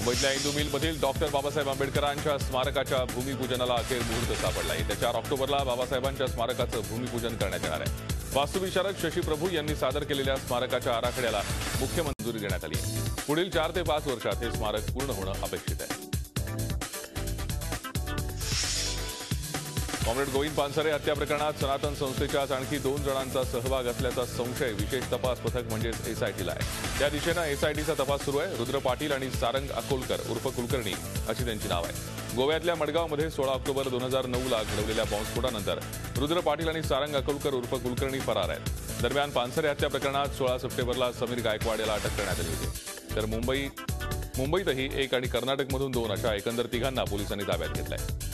मुंबईतल्या इंदू मिलमधील डॉक्टर बाबासाहेब आंबेडकरांच्या स्मारकाच्या भूमिपूजनाला अखेर मुहूर्त सापडला आहे। येत्या 4 ऑक्टोबरला बाबासाहेबांच्या स्मारकाचं भूमिपूजन करण्यात येणार आहे। वास्तुविशारद शशी प्रभू यांनी सादर केलेल्या स्मारकाच्या आराखड्याला मुख्य मंजुरी देण्यात आली आहे। पुढील 4 ते 5 वर्षात हे स्मारक पूर्ण होणं अपेक्षित आहे। कॉम्रेड गोविंद पानसरे हत्या प्रकरणात सनातन संस्थेच्याच आणखी 2 जणांचा सहभाग असल्याचा संशय विशेष तपास पथक म्हणजेच एसआयटीला आहे। त्या दिशेनं एसआयटीचा तपास सुरू आहे। रुद्र पाटील आणि सारंग अकोलकर उर्फ कुलकर्णी अशी त्यांची नाव आहे। गोव्यातल्या मडगावमध्ये 16 ऑक्टोबर 2009ला घडवलेल्या बॉम्बस्फोटानंतर रुद्र पाटील आणि सारंग अकोलकर उर्फ कुलकर्णी फरार आहेत। दरम्यान पानसरे हत्या प्रकरणात 16 सप्टेंबरला समीर गायकवाड याला अटक करण्यात आली होती। तर मुंबईतही 1 आणि कर्नाटकमधून 2 अशा एकंदर 3 पोलिसांनी ताब्यात घेतलंय।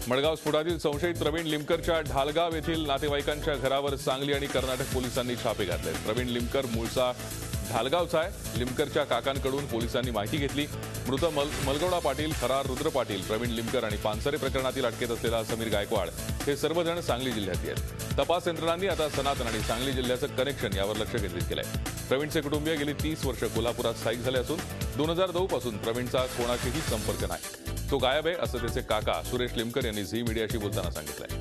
मडगाव स्फोटातील संशयित प्रवीण लिमकरच्या ढालगाव येथील नातेवाईकांच्या घरावर सांगली आणि कर्नाटक पोलिसांनी छापे घातले। प्रवीण लिमकर मूळचा ढालगावचा आहे। लिमकरच्या काकांकडून पोलिसांनी माहिती घेतली। मृत मलगौडा पाटील, फरार रुद्र पाटील, प्रवीण लिमकर आणि पानसरे प्रकरणातील अटकेत असलेला समीर गायकवाड हे सर्वजण सांगली जिल्ह्यातले आहेत। तपास यंत्रणांनी आता सनातन आणि सांगली जिल्ह्याचं कनेक्शन यावर लक्ष केंद्रित केलंय। प्रवीणचे कुटुंबीय गेली 30 वर्ष कोल्हापुरात स्थायिक झाले असून 2009 पासून प्रवीणचा कोणाशीही संपर्क नाही। तो गायब आहे असं त्याचे काका सुरेश लिमकर यांनी झी मीडियाशी बोलताना सांगितलंय।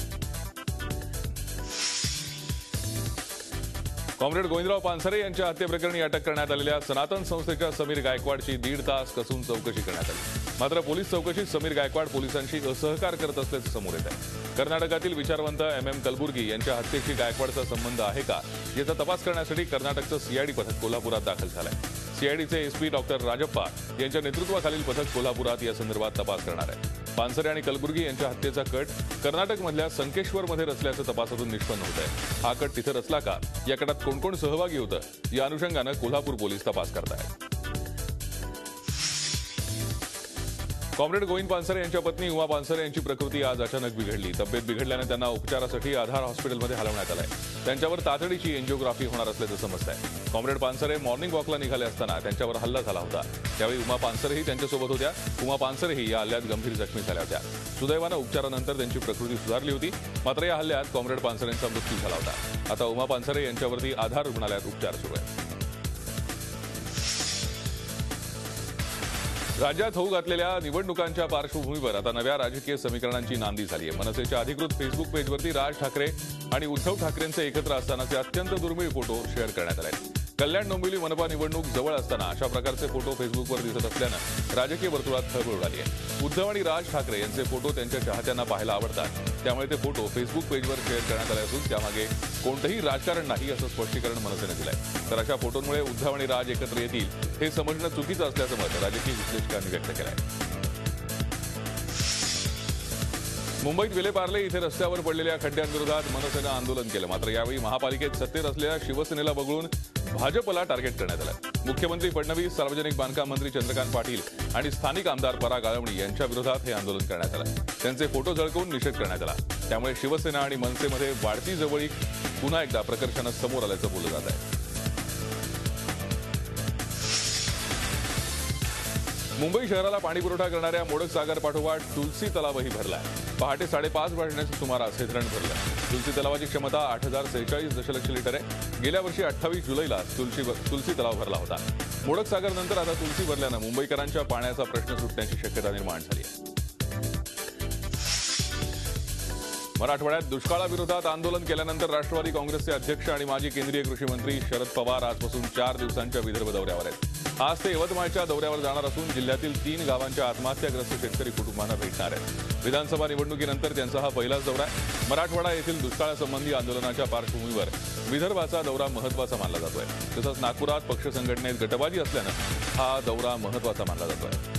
कॉम्रेड गोविंदराव पानसरे यांच्या हत्येप्रकरणी अटक करण्यात आलेल्या सनातन संस्थेच्या समीर गायकवाडची 1.5 तास कसून चौकशी करण्यात आली। मात्र पोलीस चौकशीत समीर गायकवाड पोलिसांशी असहकार करत असल्याचं समोर येत आहे। कर्नाटकातील विचारवंत MM कलबुर्गी यांच्या हत्येशी गायकवाडचा संबंध आहे का याचा तपास करण्यासाठी कर्नाटकचं सीआयडी पथक कोल्हापुरात दाखल झालंय। सीआयडीचे एसपी डॉक्टर राजप्पा यांच्या नेतृत्वाखालील पथक कोल्हापुरात या संदर्भात तपास करणार आहे। पानसरे आणि कलबुर्गी यांच्या हत्येचा कट कर्नाटकमधल्या संकेश्वरमध्ये रचल्याचं तपासातून निष्पन्न होत आहे। हा कट तिथे रचला का, या कटात कोण कोण सहभागी होतं या अनुषंगानं कोल्हापूर पोलीस तपास करतायत। कॉम्रेड गोविंद पानसरे यांच्या पत्नी उमा पानसरे यांची प्रकृती आज अचानक बिघडली। तब्येत बिघडल्याने त्यांना उपचारासाठी आधार हॉस्पिटलमध्ये हलवण्यात आलंय। त्यांच्यावर तातडीची एंजिओग्राफी होणार असल्याचं समजतंय। कॉम्रेड पानसरे मॉर्निंग वॉकला निघाले असताना त्यांच्यावर हल्ला झाला होता। त्यावेळी उमा पानसरेही त्यांच्यासोबत होत्या। उमा पानसरेही या हल्ल्यात गंभीर जखमी झाल्या होत्या। सुदैवानं उपचारानंतर त्यांची प्रकृती सुधारली होती। मात्र या हल्ल्यात कॉम्रेड पानसरेंचा मृत्यू झाला होता। आता उमा पानसरे यांच्यावरती आधार रुग्णालयात उपचार सुरू आहेत। राज्यात होऊ घातलेल्या निवडणुकांच्या पार्श्वभूमीवर आता नव्या राजकीय समीकरणांची नांदी झाली आहे। मनसेच्या अधिकृत फेसबुक पेजवरती राज ठाकरे आणि उद्धव ठाकरेंचे एकत्र असतानाचे अत्यंत दुर्मिळ फोटो शेअर करण्यात आले आहेत। कल्याण डोंबिवली मनपा निवडणूक जवळ असताना अशा प्रकारचे फोटो फेसबुकवर दिसत असल्यानं राजकीय वर्तुळात खळबळ उडाली आहे। उद्धव आणि राज ठाकरे यांचे फोटो त्यांच्या चाहत्यांना पाहायला आवडतात, त्यामुळे ते फोटो फेसबुक पेजवर शेअर करण्यात आले असून त्यामागे कोणतंही राजकारण नाही असं स्पष्टीकरण मनसेने दिलंय। तर अशा फोटोंमुळे उद्धव आणि राज एकत्र येतील हे समजणं चुकीचं असल्याचं मत राजकीय विश्लेषकांनी व्यक्त केलं आहे। मुंबईत विलेपार्ले इथे रस्त्यावर पडलेल्या खड्ड्यांविरोधात मनसेनं आंदोलन केलं। मात्र यावेळी महापालिकेत सत्तेत असलेल्या शिवसेनेला वगळून भाजपला टार्गेट करण्यात आलं। मुख्यमंत्री फडणवीस, सार्वजनिक बांधकाम मंत्री चंद्रकांत पाटील आणि स्थानिक आमदार पराग आळवणी यांच्या विरोधात हे आंदोलन करण्यात आलं। त्यांचे फोटो झळकवून निषेध करण्यात आला। त्यामुळे शिवसेना आणि मनसेमध्ये वाढती जवळीक पुन्हा एकदा प्रकर्षानं समोर आल्याचं बोललं जात आहे। मुंबई शहराला पाणीपुरवठा करणाऱ्या मोडक सागर पाठोपाठ तुलसी तलावही भरलाय। पहाटे 5:30 वाजण्याच्या सुमारास हे धरण भरलं। तुलसी तलावाची क्षमता 8,046 दशलक्ष लिटर आहे। गेल्या वर्षी 28 जुलैला तुलसी तलाव भरला होता। मोडक सागर नंतर आता तुलसी भरल्यानं मुंबईकरांच्या पाण्याचा प्रश्न सुटण्याची शक्यता निर्माण झाली आहे। मराठवाड्यात दुष्काळाविरोधात आंदोलन केल्यानंतर राष्ट्रवादी काँग्रेसचे अध्यक्ष आणि माजी केंद्रीय कृषी मंत्री शरद पवार आजपासून 4 दिवसांच्या विदर्भ दौऱ्यावर आहेत। आज ते यवतमाळच्या दौऱ्यावर जाणार असून जिल्ह्यातील 3 गावांच्या आत्महत्याग्रस्त शेतकरी कुटुंबांना भेटणार आहेत। विधानसभा निवडणुकीनंतर त्यांचा हा पहिलाच दौरा आहे। मराठवाडा येथील दुष्काळासंबंधी आंदोलनाच्या पार्श्वभूमीवर विदर्भाचा दौरा महत्त्वाचा मानला जातोय। तसंच नागपुरात पक्ष संघटनेत गटबाजी असल्यानं हा दौरा महत्त्वाचा मानला जातोय।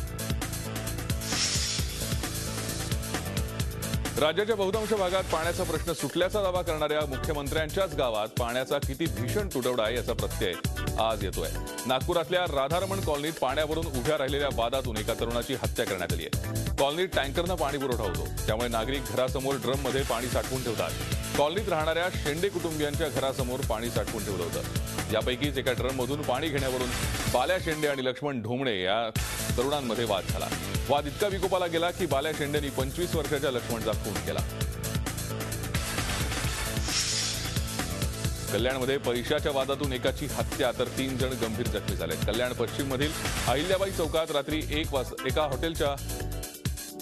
राज्याच्या बहुतांश भागात पाण्याचा प्रश्न सुटल्याचा दावा करणाऱ्या मुख्यमंत्र्यांच्याच गावात पाण्याचा किती भीषण तुटवडा आहे याचा प्रत्यय आज येतोय। नागपुरातल्या राधारमण कॉलनीत पाण्यावरून उभ्या राहिलेल्या वादातून एका तरुणाची हत्या करण्यात आली आहे। कॉलनीत टँकरनं पाणी पुरवठा होतो, त्यामुळे नागरिक घरासमोर ड्रममध्ये पाणी साठवून ठेवतात। कॉलनीत राहणाऱ्या शेंडे कुटुंबियांच्या घरासमोर पाणी साठवून ठेवलं होतं। यापैकीच एका ड्रममधून पाणी घेण्यावरून बाल्या शेंडे आणि लक्ष्मण ढोमणे या तरुणांमध्ये वाद झाला। वाद इतका विकोपाला गेला की बाल्या शेंडेंनी 25 वर्षाच्या लक्ष्मणचा खून केला। कल्याणमध्ये पैशाच्या वादातून एकाची हत्या तर 3 जण गंभीर जखमी झाले. कल्याण पश्चिम मधील अहिल्याबाई चौकात रात्री 1 वाजता एका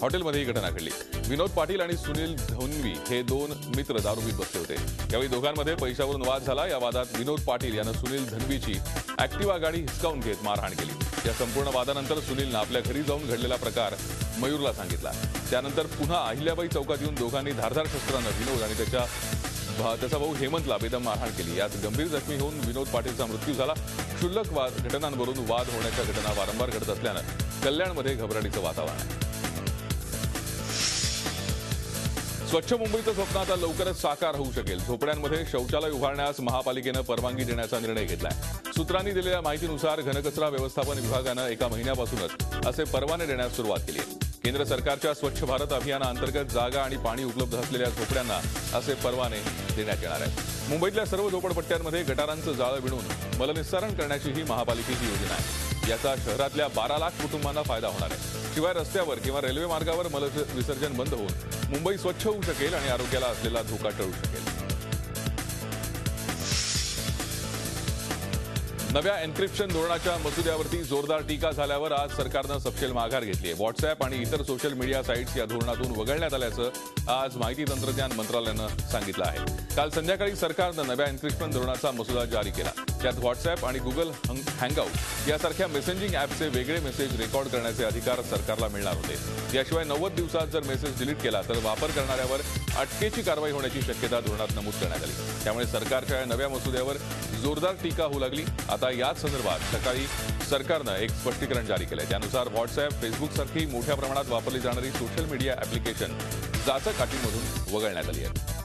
हॉटेलमध्ये ही घटना घडली. विनोद पाटील आणि सुनील धनवी हे 2 मित्र दारू पीत बसले होते. यावेळी दोघांमध्ये पैशावरून वाद झाला. या वादात विनोद पाटील यानं सुनील धनवीची ऍक्टिवा गाडी हिसकावून घेत मारहाण केली. या संपूर्ण वादानंतर सुनीलनं आपल्या घरी जाऊन घडलेला प्रकार मयूरला सांगितला. त्यानंतर पुन्हा अहिल्याबाई चौकात येऊन दोघांनी धारदार शस्त्रानं विनोद आणि त्याचा भाऊ हेमंतला बेदम मारहाण केली. यात गंभीर जखमी होऊन विनोद पाटीलचा मृत्यू झाला. क्षुल्लक घटनांवरून वाद होण्याच्या घटना वारंवार घडत असल्यानं कल्याणमध्ये घबराटीचं वातावरण आहे. स्वच्छ मुंबईचं स्वप्न आता लवकरच साकार होऊ शकेल. झोपड्यांमध्ये शौचालय उभारण्यास महापालिकेनं परवानगी देण्याचा निर्णय घेतलाय. सूत्रांनी दिलेल्या माहितीनुसार घनकचरा व्यवस्थापन विभागानं एका महिन्यापासूनच असे परवाने देण्यास सुरुवात केली आहे. केंद्र सरकारच्या स्वच्छ भारत अभियानाअंतर्गत जागा आणि पाणी उपलब्ध असलेल्या झोपड्यांना असे परवाने देण्यात येणार आहेत. मुंबईतल्या सर्व झोपडपट्ट्यांमध्ये गटारांचं जाळं विणून मलनिस्सारण करण्याची ही महापालिकेची योजना आहे. याचा शहरातल्या 12 लाख कुटुंबांना फायदा होणार आहे. शिवाय रस्त्यावर किंवा रेल्वे मार्गावर मलविसर्जन बंद होऊन मुंबई स्वच्छ होऊ शकेल आणि आरोग्याला असलेला धोका टळू शकेल. नव्या एन्क्रिप्शन धोरणाच्या मसुद्यावरती जोरदार टीका झाल्यावर आज सरकारनं सपशेल माघार घेतली आहे. व्हॉट्सअॅप आणि इतर सोशल मीडिया साईट्स या धोरणातून वगळण्यात आल्याचं आज माहिती तंत्रज्ञान मंत्रालयानं सांगितलं आहे. काल संध्याकाळी सरकारनं नव्या एन्क्रिप्शन धोरणाचा मसुदा जारी केला. त्यात व्हॉट्सअॅप आणि गुगल हँगआउट यासारख्या मेसेजिंग ॲपचे वेगळे मेसेज रेकॉर्ड करण्याचे अधिकार सरकारला मिळणार होते. याशिवाय 90 दिवसात जर मेसेज डिलीट केला तर वापर करणाऱ्यावर अटकेची कारवाई होण्याची शक्यता धोरणात नमूद करण्यात आली. त्यामुळे सरकारच्या या नव्या मसुद्यावर जोरदार टीका होऊ लागली. आता याच संदर्भात सकाळी सरकारनं एक स्पष्टीकरण जारी केलंय. त्यानुसार व्हॉट्सअॅप, फेसबुकसारखी मोठ्या प्रमाणात वापरली जाणारी सोशल मीडिया ॲप्लिकेशन जाचक अटींमधून वगळण्यात आली आहे.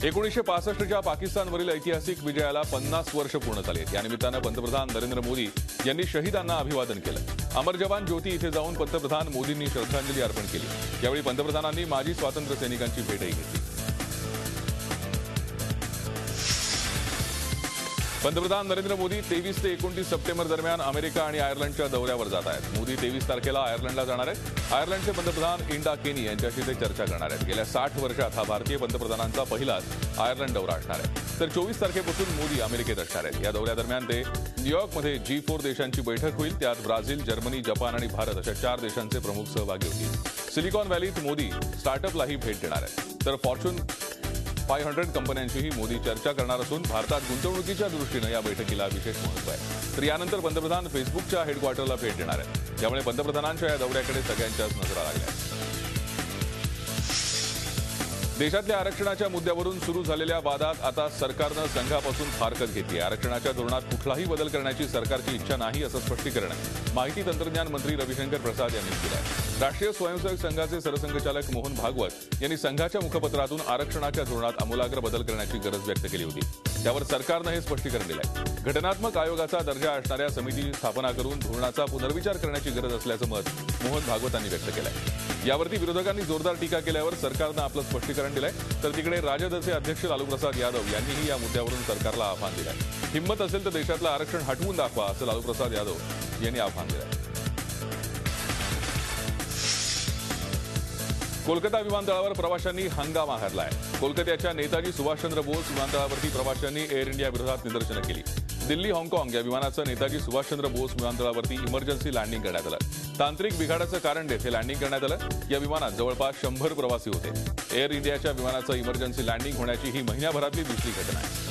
1965च्या पाकिस्तानवरील ऐतिहासिक विजयाला 50 वर्ष पूर्ण झाली आहेत. या निमित्तानं पंतप्रधान नरेंद्र मोदी यांनी शहीदांना अभिवादन केलं. अमर जवान ज्योती इथे जाऊन पंतप्रधान मोदींनी श्रद्धांजली अर्पण केली. यावेळी पंतप्रधानांनी माजी स्वातंत्र्य सैनिकांची भेटही घेतली. पंतप्रधान नरेंद्र मोदी 23 ते 29 सप्टेंबर दरम्यान अमेरिका आणि आयर्लंडच्या दौऱ्यावर जात आहेत. मोदी 23 तारखेला आयर्लंडला जाणार आहेत. आयर्लंडचे पंतप्रधान इंडा केनी यांच्याशी ते चर्चा करणार आहेत. गेल्या 60 वर्षात हा भारतीय पंतप्रधानांचा पहिलाच आयर्लंड दौरा असणार आहे. तर 24 तारखेपासून मोदी अमेरिकेत असणार आहेत. या दौऱ्यादरम्यान ते न्यूयॉर्कमध्ये G4 देशांची बैठक होईल. त्यात ब्राझील, जर्मनी, जपान आणि भारत अशा 4 देशांचे प्रमुख सहभागी होतील. सिलिकॉन व्हॅलीत मोदी स्टार्टअपलाही भेट देणार आहेत. तर फॉर्च्यून 500 कंपन्यांशीही मोदी चर्चा करणार असून भारतात गुंतवणुकीच्या दृष्टीनं या बैठकीला विशेष महत्त्व आहे. तर यानंतर पंतप्रधान फेसबुकच्या हेडक्वार्टरला भेट देणार आहेत. त्यामुळे पंतप्रधानांच्या या दौऱ्याकडे सगळ्यांच्याच नजरा लागल्या आहेत. देशातल्या आरक्षणाच्या मुद्द्यावरून सुरू झालेल्या वादात आता सरकारनं संघापासून फारकत घेतली आहे. आरक्षणाच्या धोरणात कुठलाही बदल करण्याची सरकारची इच्छा नाही असं स्पष्टीकरण माहिती तंत्रज्ञान मंत्री रविशंकर प्रसाद यांनी केलं आहे. राष्ट्रीय स्वयंसेवक संघाचे सरसंघचालक मोहन भागवत यांनी संघाच्या मुखपत्रातून आरक्षणाच्या धोरणात आमूलाग्र बदल करण्याची गरज व्यक्त केली होती. त्यावर सरकारनं हे स्पष्टीकरण दिलंय. घटनात्मक आयोगाचा दर्जा असणाऱ्या समितीची स्थापना करून धोरणाचा पुनर्विचार करण्याची गरज असल्याचं मत मोहन भागवतांनी व्यक्त केलंय. यावरती विरोधकांनी जोरदार टीका केल्यावर सरकारनं आपलं स्पष्टीकरण दिलंय. तर तिकडे राजदचे अध्यक्ष लालू प्रसाद यादव यांनीही या मुद्द्यावरून सरकारला आव्हान दिलंय. हिंमत असेल तर देशातलं आरक्षण हटवून दाखवा असं लालू प्रसाद यादव यांनी आव्हान दिलंय. कोलकाता विमानतळावर प्रवाशांनी हंगामा घातलाय. कोलकात्याच्या नेताजी सुभाषचंद्र बोस विमानतळावरती प्रवाशांनी एअर इंडिया विरोधात निदर्शनं केली. दिल्ली हाँगकाँग या विमानाचं नेताजी सुभाषचंद्र बोस विमानतळावरती इमर्जन्सी लँडिंग करण्यात आलं. तांत्रिक बिघाडाचं कारण देत हे लँडिंग करण्यात आलं. या विमानात जवळपास 100 प्रवासी होते. एअर इंडियाच्या विमानाचं इमर्जन्सी लँडिंग होण्याची ही महिन्याभरातली दुसरी घटना आहे.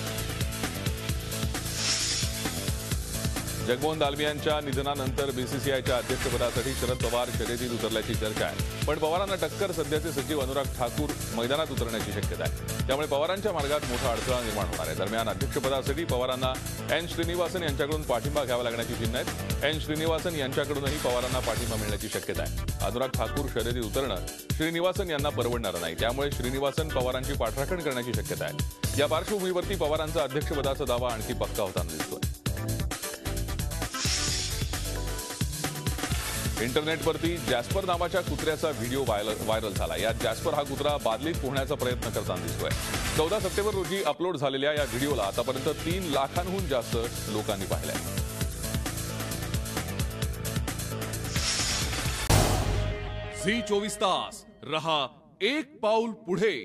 जगमोहन दालमियांच्या निधनानंतर बीसीसीआयच्या अध्यक्षपदासाठी शरद पवार शर्यतीत उतरल्याची चर्चा आहे. पण पवारांना टक्कर सध्याचे सचिव अनुराग ठाकूर मैदानात उतरण्याची शक्यता आहे. त्यामुळे पवारांच्या मार्गात मोठा अडथळा निर्माण होणार आहे. दरम्यान अध्यक्षपदासाठी पवारांना एन श्रीनिवासन यांच्याकडून पाठिंबा घ्यावा लागण्याची चिन्ह आहेत. एन श्रीनिवासन यांच्याकडूनही पवारांना पाठिंबा मिळण्याची शक्यता आहे. अनुराग ठाकूर शर्यतीत उतरणं श्रीनिवासन यांना परवडणार नाही. त्यामुळे श्रीनिवासन पवारांची पाठराखण करण्याची शक्यता आहे. या पार्श्वभूमीवरती पवारांचा अध्यक्षपदाचा दावा आणखी पक्का होताना दिसतोय. इंटरनेटवरती जॅस्पर नावाच्या कुत्र्याचा व्हिडिओ व्हायरल झाला. यात जॅस्पर हा कुत्रा बादलीत पोहण्याचा प्रयत्न करताना दिसतोय. 14 सप्टेंबर रोजी अपलोड झालेल्या या व्हिडिओला आतापर्यंत 3 लाखांहून जास्त लोकांनी पाहिलंय. झी 24 तास रहा एक पाऊल पुढे.